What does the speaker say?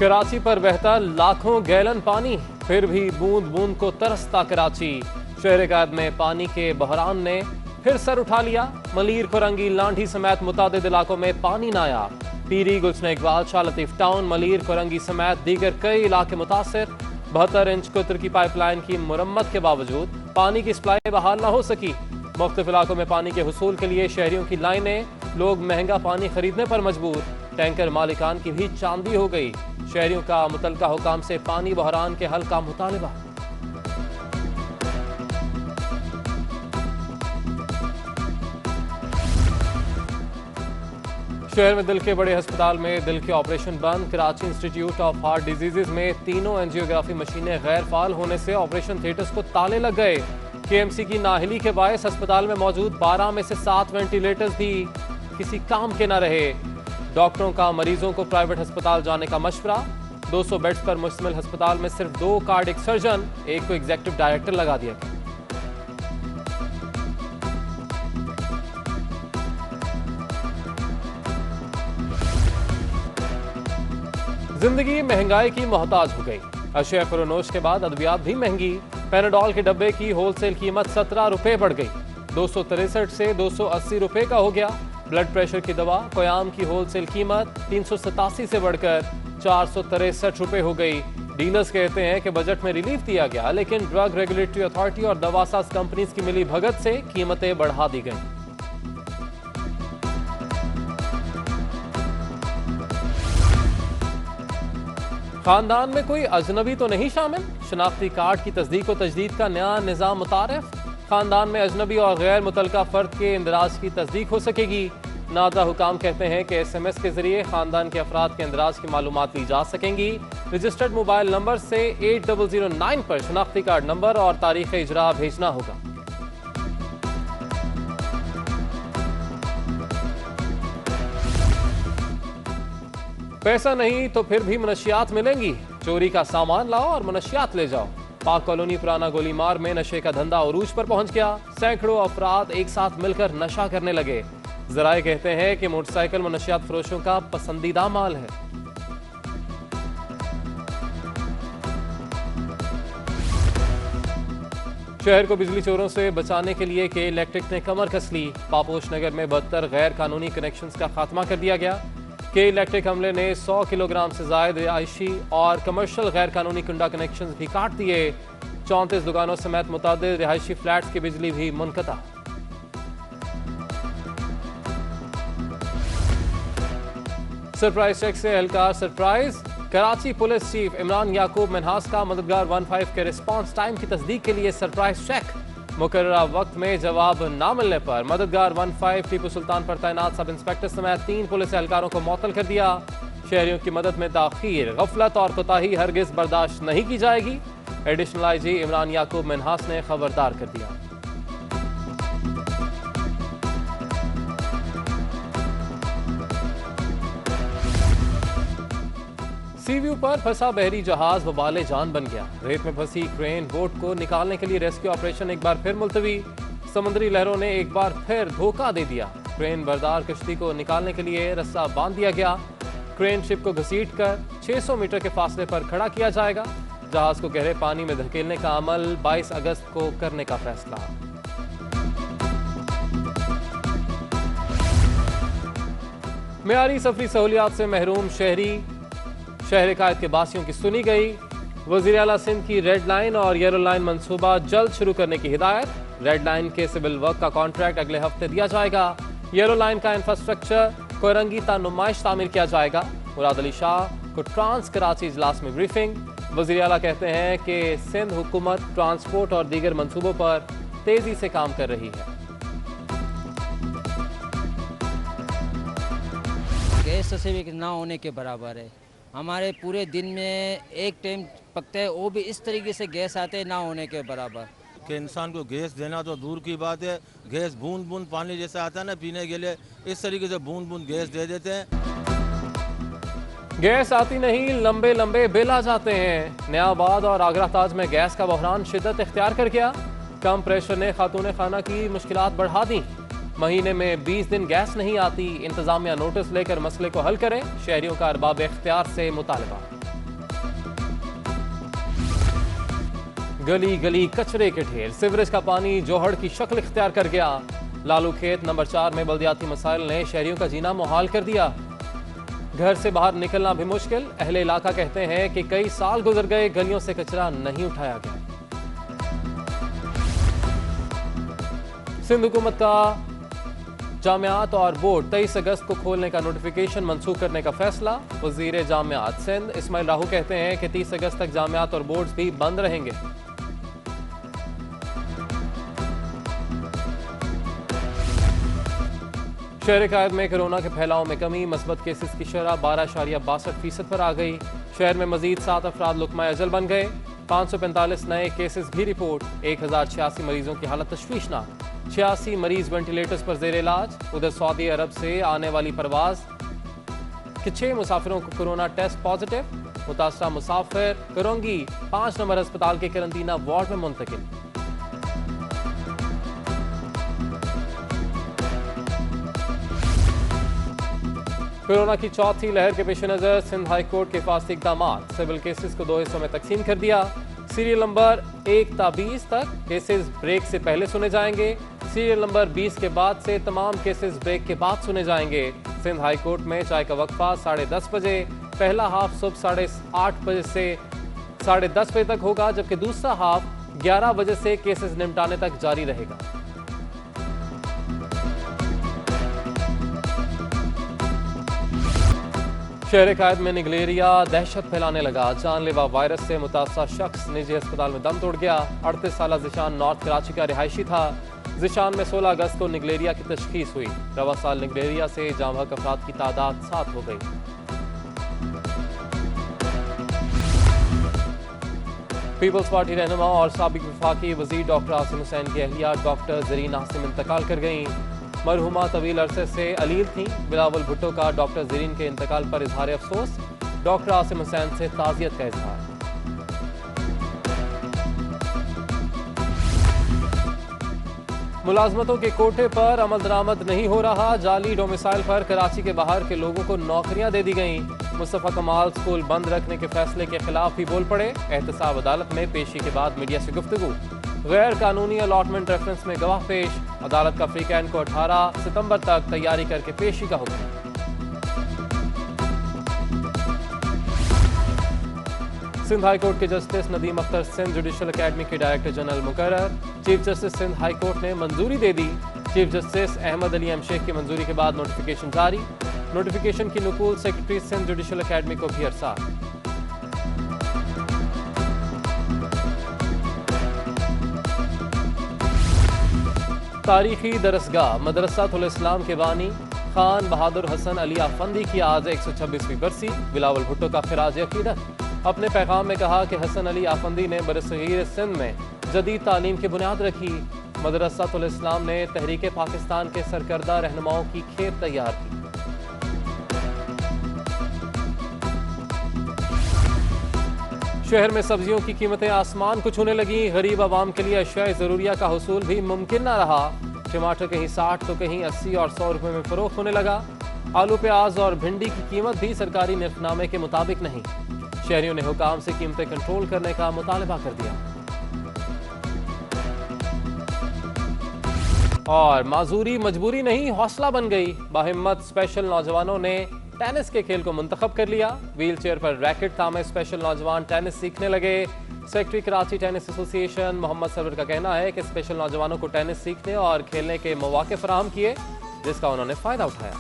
कराची पर बहता लाखों गैलन पानी, फिर भी बूंद बूंद को तरसता कराची। शहर कैद में पानी के बहरान ने फिर सर उठा लिया। मलीर, खुरंगी, लांढी समेत मुतादिद इलाकों में पानी नायाब। पीरी, गुलशन इकबाल, शाह लतीफ टाउन, मलीर, खुरंगी समेत दीगर कई इलाके मुतासर। 72 इंच कुतर की पाइपलाइन की मुरम्मत के बावजूद पानी की सप्लाई बहाल न हो सकी। मुख्तलिफ इलाकों में पानी के हुसूल के लिए शहरियों की लाइनें, लोग महंगा पानी खरीदने पर मजबूर। टैंकर मालिकान की भी चांदी हो गई। शहरियों का मुतलका हुकाम से पानी बहरान के हल का मुतालबा। शहर में दिल के बड़े अस्पताल में दिल के ऑपरेशन बंद। Karachi institute of heart diseases में तीनों एंजियोग्राफी मशीनें गैर फाल होने से ऑपरेशन थिएटर्स को ताले लग गए। केएमसी की नाअहली के बायस अस्पताल में मौजूद 12 में से 7 वेंटिलेटर्स भी किसी काम के न रहे। डॉक्टरों का मरीजों को प्राइवेट अस्पताल जाने का मशवरा। 200 बेड्स पर मुश्तमिल अस्पताल में सिर्फ 2 कार्डियक सर्जन, एक को एग्जीक्यूटिव डायरेक्टर लगा दिया गया। जिंदगी महंगाई की मोहताज हो गई। अशया फरोनोश के बाद अद्वियात भी महंगी। पैराडॉल के डब्बे की होलसेल कीमत 17 रुपए बढ़ गई। 263 से 280 रुपए का हो गया। ब्लड प्रेशर की दवा कोयाम की होलसेल कीमत 387 से बढ़कर 463 रुपए हो गई। डीलर्स कहते हैं कि बजट में रिलीफ दिया गया, लेकिन ड्रग रेगुलेटरी अथॉरिटी और दवासाज कंपनीज की मिली भगत से कीमतें बढ़ा दी गई। खानदान में कोई अजनबी तो नहीं शामिल? शनाख्ती कार्ड की तस्दीक व तजदीद का नया निज़ाम मुतारिफ। खानदान में अजनबी और गैर मुतलका फर्द के इंदराज की तस्दीक हो सकेगी। नादा हुकाम कहते हैं कि SMS के जरिए खानदान के अफराद के इंदराज की मालूमात ली जा सकेंगी। रजिस्टर्ड मोबाइल नंबर से 8009 पर शनाख्ती कार्ड नंबर और तारीख इजरा भेजना होगा। पैसा नहीं तो फिर भी मनशियात मिलेंगी। चोरी का सामान लाओ और मनशियात ले जाओ। पाक कॉलोनी पुराना गोलीमार में नशे का धंधा उरूज पर पहुंच गया। सैकड़ों अफराद एक साथ मिलकर नशा करने लगे। जराए कहते हैं कि मोटरसाइकिल मनशियात फरोशों का पसंदीदा माल है। शहर को बिजली चोरों से बचाने के लिए के इलेक्ट्रिक ने कमर कस ली। पापोश नगर में 72 गैर कानूनी कनेक्शंस का खात्मा कर दिया गया। के इलेक्ट्रिक हमले ने 100 किलोग्राम से ज्यादा रिहायशी और कमर्शियल गैर कानूनी कुंडा कनेक्शंस भी काट दिए। 34 दुकानों समेत मुतादिद रिहायशी फ्लैट्स की बिजली भी मुनक़ता। सरप्राइज चेक से एहलकार surprise. Karachi police chief Imran Yaqoob Minhas का मददगार 15 के रिस्पांस टाइम की तस्दीक के लिए सरप्राइज चेक। मुकर्ररा वक्त में जवाब ना मिलने पर मददगार 15 टीपू सुल्तान पर तैनात सब इंस्पेक्टर समेत 3 पुलिस एहलकारों को मुअत्तल कर दिया। शहरियों की मदद में ताखीर, गफलत और कोताही हरगिज बर्दाश्त नहीं की जाएगी। एडिशनल IG इमरान याकूब मिन्हास ने खबरदार कर दिया। सीव्यू पर फंसा बहरी जहाज वबाले जान बन गया। रेत में फंसी क्रेन बोट को निकालने के लिए रेस्क्यू ऑपरेशन एक बार फिर मुलतवी। समुद्री लहरों ने एक बार फिर धोखा दे दिया। क्रेन बरदार कश्ती को निकालने के लिए रस्सा बांध दिया गया। क्रेन शिप को घसीटकर 600 मीटर के फासले पर खड़ा किया जाएगा। जहाज को गहरे पानी में धकेलने का अमल 22 अगस्त को करने का फैसला। मेयारी सफरी सहूलियात से महरूम शहर कायद के बासियों की सुनी गई। वज़ीर आला सिंध की रेड लाइन और येलो लाइन मंसूबा जल्द शुरू करने की हिदायत। रेड लाइन के सिविल वर्क का कॉन्ट्रैक्ट अगले हफ्ते दिया जाएगा। येलो लाइन का इंफ्रास्ट्रक्चर कोरंगी ता नुमाइश तामीर किया जाएगा। मुराद अली शाह को ट्रांस कराची इजलास में ब्रीफिंग। वज़ीर आला कहते हैं कि सिंध हुकूमत ट्रांसपोर्ट और दीगर मंसूबों पर तेजी से काम कर रही है। गैस से ना होने के बराबर है। हमारे पूरे दिन में एक टाइम पकते हैं, वो भी इस तरीके से गैस आते हैं ना होने के बराबर। कि इंसान को गैस देना तो दूर की बात है, गैस बूंद बूंद पानी जैसा आता है ना पीने के लिए, इस तरीके से बूंद बूंद गैस दे देते हैं। गैस आती नहीं, लंबे लंबे बिल आ जाते हैं। नयाबाद और आगरा ताज में गैस का बहरान शिद्दत इख्तियार कर गया। कम प्रेशर ने खातून खाना की मुश्किलात बढ़ा दी। महीने में 20 दिन गैस नहीं आती। इंतजामिया नोटिस लेकर मसले को हल करें। शहरियों का अरबाब इख्तियार से मुतालबा। गली गली कचरे के ढेर, सीवरेज का पानी जोहड़ की शक्ल इख्तियार कर गया। लालू खेत नंबर 4 में बल्दियाती मसाइल ने शहरियों का जीना मुहाल कर दिया। घर से बाहर निकलना भी मुश्किल। अहले इलाका कहते हैं कि कई साल गुजर गए, गलियों से कचरा नहीं उठाया गया। सिंध हुकूमत का जामियात और बोर्ड 23 अगस्त को खोलने का नोटिफिकेशन मंसूख करने का फैसला। वजीर जामियात सिंध इस्माइल राहू कहते हैं कि 30 अगस्त तक जामियात और बोर्ड्स भी बंद रहेंगे। शहर कायद में कोरोना के फैलाव में कमी, मस्बत केसेस की शरह 12.62% पर आ गई। शहर में मजीद 7 अफराद लुकमा अजल बन गए। 545 नए केसेस भी रिपोर्ट। 1086 मरीजों की हालत तशवीशनाक। 86 मरीज वेंटिलेटर्स पर जेर इलाज। उधर सऊदी अरब से आने वाली परवाज के 6 मुसाफिरों को कोरोना टेस्ट पॉजिटिव। मुतासरा मुसाफिर करंगी 5 नंबर अस्पताल के करंतना वार्ड में मुंतकिल। कोरोना की चौथी लहर के पेश नजर सिंध हाई कोर्ट के हिफाजती इकदाम। सिविल केसेस को 2 हिस्सों में तकसीम कर दिया। सीरियल नंबर 1 ता 20 तक केसेस ब्रेक से पहले सुने जाएंगे। सीरियल नंबर 20 के बाद से तमाम केसेस ब्रेक के बाद सुने जाएंगे। सिंध हाई कोर्ट में चाय का वक्फा 10:30 बजे, पहला हाफ सुबह 8:30 बजे से 10:30 बजे तक होगा, जबकि दूसरा हाफ 11 बजे से केसेस निपटाने तक जारी रहेगा। शहर कायद में निगलेरिया दहशत फैलाने लगा। जानलेवा वायरस से मुतासरा शख्स निजी अस्पताल में दम तोड़ गया। 38 साल जिशान नॉर्थ कराची का रिहायशी था। जिशान में 16 अगस्त को निगलेरिया की तशखीस हुई। रवा साल निगलेरिया से जामहक अफराद की तादाद 7 हो गई। पीपल्स पार्टी रहनुमा और साबिक वफाकी वजीर डॉक्टर आसिम हुसैन की अहलिया डॉक्टर जरीन आसिम इंतकाल कर गईं। मरहुमा तवील अरसे से अलील थीं। बिलावल भुट्टो का डॉक्टर जरीन के इंतकाल पर इजहार अफसोस। डॉक्टर आसिम हुसैन से ताज़ियत का इजहार। मुलाजमतों के कोटे पर अमल दरामद नहीं हो रहा। जाली डोमिसाइल पर कराची के बाहर के लोगों को नौकरियां दे दी गईं। मुस्तफा कमाल स्कूल बंद रखने के फैसले के खिलाफ भी बोल पड़े। एहतसाब अदालत में पेशी के बाद मीडिया से गुफ्तगू। गैर कानूनी अलॉटमेंट रेफरेंस में गवाह पेश। अदालत का फ्रीकैन को 18 सितंबर तक तैयारी करके पेशी का हुक्म। सिंध हाई कोर्ट के justice Nadeem Akhtar Sindh judicial academy के डायरेक्टर जनरल मुकर्रर। Chief justice Sindh high court ने मंजूरी दे दी। Chief justice Ahmed Ali M Shaikh की मंजूरी के बाद नोटिफिकेशन जारी। नोटिफिकेशन की नकुल सेक्रेटरी सिंध जुडिशल अकेडमी को भी अरसाल। तारीखी दरसगाह मदरसातुल इस्लाम के बानी खान बहादुर हसन अली आफंदी की आज 126वीं बरसी। बिलावल भुट्टो का खिराज अकीदत। अपने पैगाम में कहा कि हसन अली आफंदी ने बरसगीर सिंध में जदीद तालीम की बुनियाद रखी। मदरसातुल इस्लाम ने तहरीक पाकिस्तान के सरकर्दा रहनुमाओं की खेप तैयार की। शहर में सब्जियों की कीमतें आसमान को छूने लगी। गरीब आवाम के लिए अशियाए ज़रूरिया का हुसूल भी मुमकिन न रहा। टमाटर कहीं 60 तो कहीं 80 और 100 रुपए में फरोख्त होने लगा। आलू, प्याज और भिंडी की कीमत भी सरकारी निर्खनामे के मुताबिक नहीं। शहरियों ने हुकाम से कीमतें कंट्रोल करने का मुतालबा कर दिया। और माजूरी मजबूरी नहीं, हौसला बन गई। बाहिम्मत स्पेशल नौजवानों ने टेनिस के खेल को मुंतखब कर लिया। व्हील चेयर पर रैकेट थामे स्पेशल नौजवान टेनिस सीखने लगे। Secretary Karachi tennis association Mohammad Sarwar का कहना है कि स्पेशल नौजवानों को टेनिस सीखने और खेलने के मौके फराहम किए, जिसका उन्होंने फायदा उठाया।